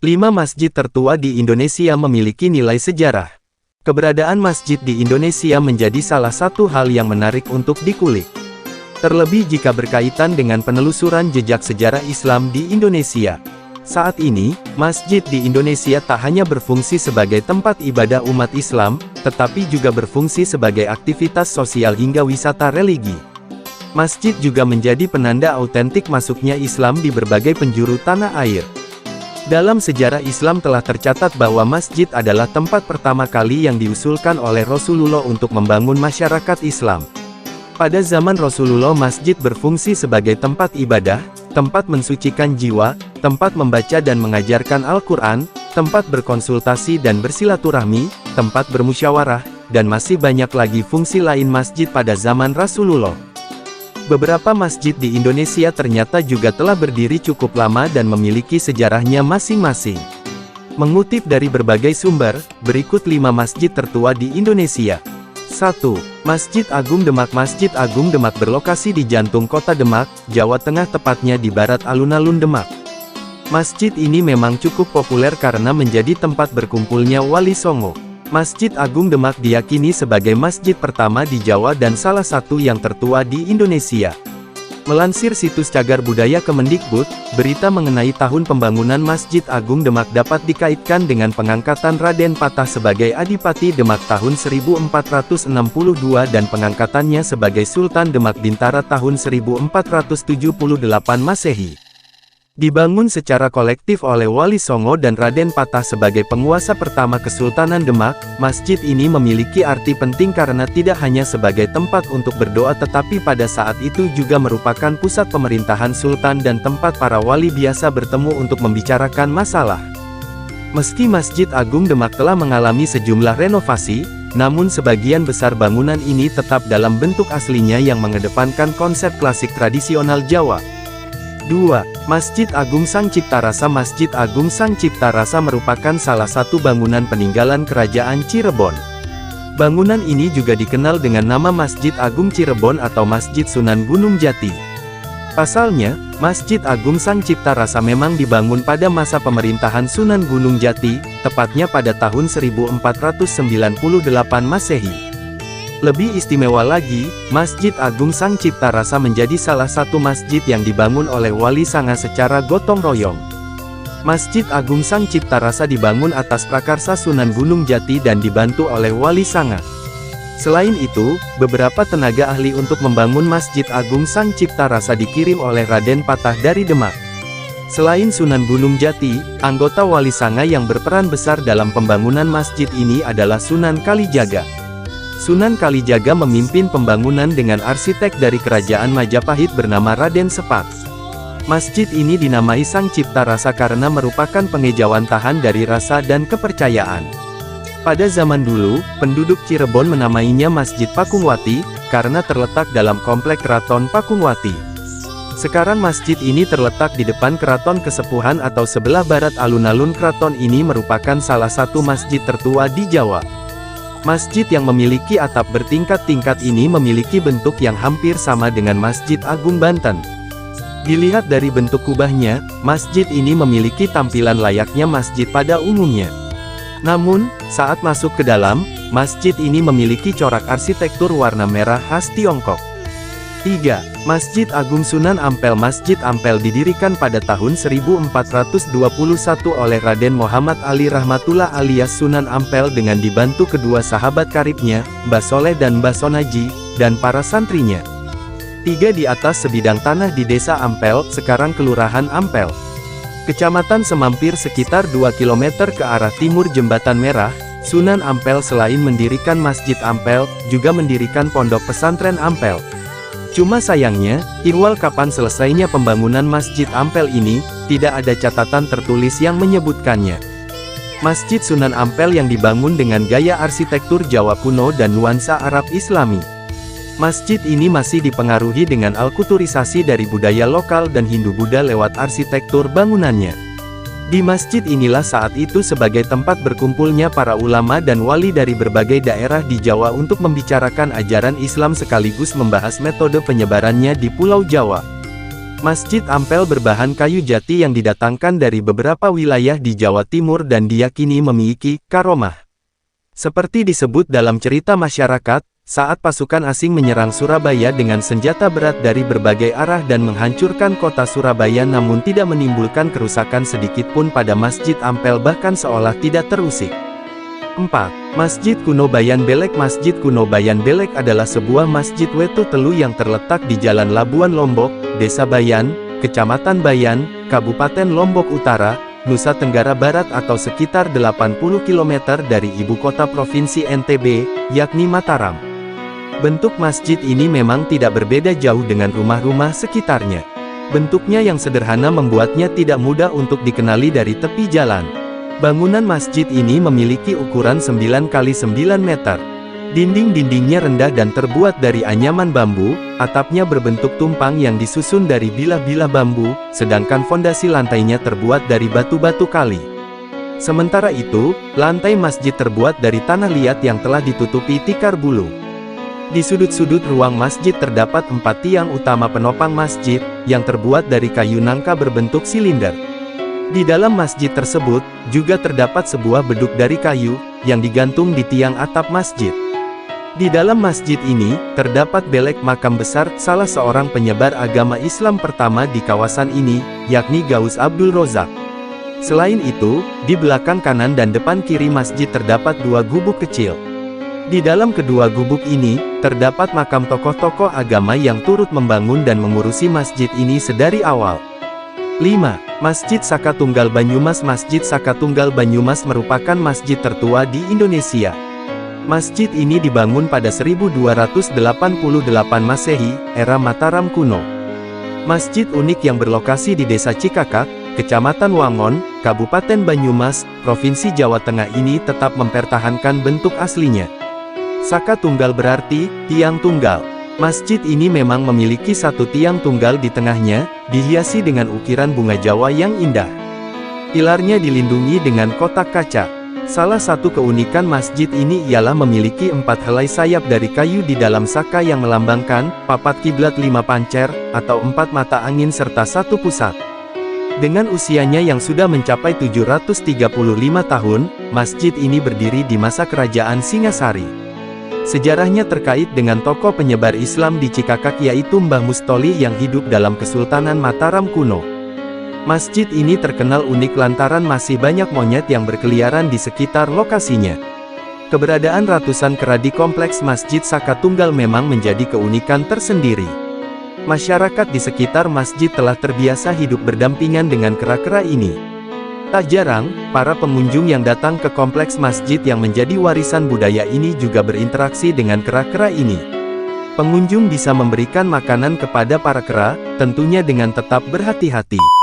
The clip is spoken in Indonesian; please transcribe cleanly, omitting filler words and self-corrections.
5 masjid tertua di Indonesia memiliki nilai sejarah. Keberadaan masjid di Indonesia menjadi salah satu hal yang menarik untuk dikulik. Terlebih jika berkaitan dengan penelusuran jejak sejarah Islam di Indonesia. Saat ini, masjid di Indonesia tak hanya berfungsi sebagai tempat ibadah umat Islam, tetapi juga berfungsi sebagai aktivitas sosial hingga wisata religi. Masjid juga menjadi penanda autentik masuknya Islam di berbagai penjuru tanah air. Dalam sejarah Islam telah tercatat bahwa masjid adalah tempat pertama kali yang diusulkan oleh Rasulullah untuk membangun masyarakat Islam. Pada zaman Rasulullah, masjid berfungsi sebagai tempat ibadah, tempat mensucikan jiwa, tempat membaca dan mengajarkan Al-Quran, tempat berkonsultasi dan bersilaturahmi, tempat bermusyawarah, dan masih banyak lagi fungsi lain masjid pada zaman Rasulullah. Beberapa masjid di Indonesia ternyata juga telah berdiri cukup lama dan memiliki sejarahnya masing-masing. Mengutip dari berbagai sumber, berikut 5 masjid tertua di Indonesia. 1. Masjid Agung Demak. Masjid Agung Demak berlokasi di jantung kota Demak, Jawa Tengah, tepatnya di barat alun-alun Demak. Masjid ini memang cukup populer karena menjadi tempat berkumpulnya Wali Songo. Masjid Agung Demak diyakini sebagai masjid pertama di Jawa dan salah satu yang tertua di Indonesia. Melansir situs Cagar Budaya Kemendikbud, berita mengenai tahun pembangunan Masjid Agung Demak dapat dikaitkan dengan pengangkatan Raden Patah sebagai Adipati Demak tahun 1462 dan pengangkatannya sebagai Sultan Demak Bintara tahun 1478 Masehi. Dibangun secara kolektif oleh Wali Songo dan Raden Patah sebagai penguasa pertama Kesultanan Demak, masjid ini memiliki arti penting karena tidak hanya sebagai tempat untuk berdoa tetapi pada saat itu juga merupakan pusat pemerintahan sultan dan tempat para wali biasa bertemu untuk membicarakan masalah. Meski Masjid Agung Demak telah mengalami sejumlah renovasi, namun sebagian besar bangunan ini tetap dalam bentuk aslinya yang mengedepankan konsep klasik tradisional Jawa. 2. Masjid Agung Sang Cipta Rasa. Masjid Agung Sang Cipta Rasa merupakan salah satu bangunan peninggalan Kerajaan Cirebon. Bangunan ini juga dikenal dengan nama Masjid Agung Cirebon atau Masjid Sunan Gunung Jati. Pasalnya, Masjid Agung Sang Cipta Rasa memang dibangun pada masa pemerintahan Sunan Gunung Jati, tepatnya pada tahun 1498 Masehi. Lebih istimewa lagi, Masjid Agung Sang Cipta Rasa menjadi salah satu masjid yang dibangun oleh Wali Sanga secara gotong royong. Masjid Agung Sang Cipta Rasa dibangun atas prakarsa Sunan Gunung Jati dan dibantu oleh Wali Sanga. Selain itu, beberapa tenaga ahli untuk membangun Masjid Agung Sang Cipta Rasa dikirim oleh Raden Patah dari Demak. Selain Sunan Gunung Jati, anggota Wali Sanga yang berperan besar dalam pembangunan masjid ini adalah Sunan Kalijaga. Sunan Kalijaga memimpin pembangunan dengan arsitek dari Kerajaan Majapahit bernama Raden Sepak. Masjid ini dinamai Sang Cipta Rasa karena merupakan pengejawantahan dari rasa dan kepercayaan. Pada zaman dulu, penduduk Cirebon menamainya Masjid Pakungwati, karena terletak dalam komplek Keraton Pakungwati. Sekarang masjid ini terletak di depan Keraton Kesepuhan atau sebelah barat alun-alun keraton ini merupakan salah satu masjid tertua di Jawa. Masjid yang memiliki atap bertingkat-tingkat ini memiliki bentuk yang hampir sama dengan Masjid Agung Banten. Dilihat dari bentuk kubahnya, masjid ini memiliki tampilan layaknya masjid pada umumnya. Namun, saat masuk ke dalam, masjid ini memiliki corak arsitektur warna merah khas Tiongkok. 3. Masjid Agung Sunan Ampel. Masjid Ampel didirikan pada tahun 1421 oleh Raden Muhammad Ali Rahmatullah alias Sunan Ampel dengan dibantu kedua sahabat karibnya, Mbah Soleh dan Mbah Sonaji, dan para santrinya. 3. Di atas sebidang tanah di Desa Ampel, sekarang Kelurahan Ampel, Kecamatan Semampir sekitar 2 km ke arah timur Jembatan Merah, Sunan Ampel selain mendirikan Masjid Ampel, juga mendirikan Pondok Pesantren Ampel. Cuma sayangnya, ihwal kapan selesainya pembangunan Masjid Ampel ini, tidak ada catatan tertulis yang menyebutkannya. Masjid Sunan Ampel yang dibangun dengan gaya arsitektur Jawa kuno dan nuansa Arab Islami. Masjid ini masih dipengaruhi dengan alkulturisasi dari budaya lokal dan Hindu-Buddha lewat arsitektur bangunannya. Di masjid inilah saat itu sebagai tempat berkumpulnya para ulama dan wali dari berbagai daerah di Jawa untuk membicarakan ajaran Islam sekaligus membahas metode penyebarannya di Pulau Jawa. Masjid Ampel berbahan kayu jati yang didatangkan dari beberapa wilayah di Jawa Timur dan diyakini memiliki karomah. Seperti disebut dalam cerita masyarakat, saat pasukan asing menyerang Surabaya dengan senjata berat dari berbagai arah dan menghancurkan kota Surabaya namun tidak menimbulkan kerusakan sedikitpun pada Masjid Ampel bahkan seolah tidak terusik. 4. Masjid Kuno Bayan Belek. Masjid Kuno Bayan Belek adalah sebuah masjid Wetu Telu yang terletak di Jalan Labuan Lombok, Desa Bayan, Kecamatan Bayan, Kabupaten Lombok Utara, Nusa Tenggara Barat atau sekitar 80 km dari ibu kota Provinsi NTB, yakni Mataram. Bentuk masjid ini memang tidak berbeda jauh dengan rumah-rumah sekitarnya. Bentuknya yang sederhana membuatnya tidak mudah untuk dikenali dari tepi jalan. Bangunan masjid ini memiliki ukuran 9 x 9 meter. Dinding-dindingnya rendah dan terbuat dari anyaman bambu, atapnya berbentuk tumpang yang disusun dari bilah-bilah bambu, sedangkan fondasi lantainya terbuat dari batu-batu kali. Sementara itu, lantai masjid terbuat dari tanah liat yang telah ditutupi tikar bulu. Di sudut-sudut ruang masjid terdapat 4 tiang utama penopang masjid, yang terbuat dari kayu nangka berbentuk silinder. Di dalam masjid tersebut, juga terdapat sebuah beduk dari kayu, yang digantung di tiang atap masjid. Di dalam masjid ini, terdapat belek makam besar, salah seorang penyebar agama Islam pertama di kawasan ini, yakni Gaus Abdul Rozak. Selain itu, di belakang kanan dan depan kiri masjid terdapat 2 gubuk kecil. Di dalam kedua gubuk ini, terdapat makam tokoh-tokoh agama yang turut membangun dan mengurusi masjid ini sedari awal. 5. Masjid Saka Tunggal Banyumas. Masjid Saka Tunggal Banyumas merupakan masjid tertua di Indonesia. Masjid ini dibangun pada 1288 Masehi, era Mataram kuno. Masjid unik yang berlokasi di Desa Cikakak, Kecamatan Wangon, Kabupaten Banyumas, Provinsi Jawa Tengah ini tetap mempertahankan bentuk aslinya. Saka Tunggal berarti tiang tunggal. Masjid ini memang memiliki 1 tiang tunggal di tengahnya, dihiasi dengan ukiran bunga Jawa yang indah. Pilarnya dilindungi dengan kotak kaca. Salah satu keunikan masjid ini ialah memiliki 4 helai sayap dari kayu di dalam saka yang melambangkan papat kiblat 5 pancer, atau 4 mata angin serta 1 pusat. Dengan usianya yang sudah mencapai 735 tahun, masjid ini berdiri di masa kerajaan Singasari. Sejarahnya terkait dengan tokoh penyebar Islam di Cikakak yaitu Mbah Mustoli yang hidup dalam Kesultanan Mataram kuno. Masjid ini terkenal unik lantaran masih banyak monyet yang berkeliaran di sekitar lokasinya. Keberadaan ratusan kera di kompleks Masjid Saka Tunggal memang menjadi keunikan tersendiri. Masyarakat di sekitar masjid telah terbiasa hidup berdampingan dengan kera-kera ini. Tak jarang, para pengunjung yang datang ke kompleks masjid yang menjadi warisan budaya ini juga berinteraksi dengan kera-kera ini. Pengunjung bisa memberikan makanan kepada para kera, tentunya dengan tetap berhati-hati.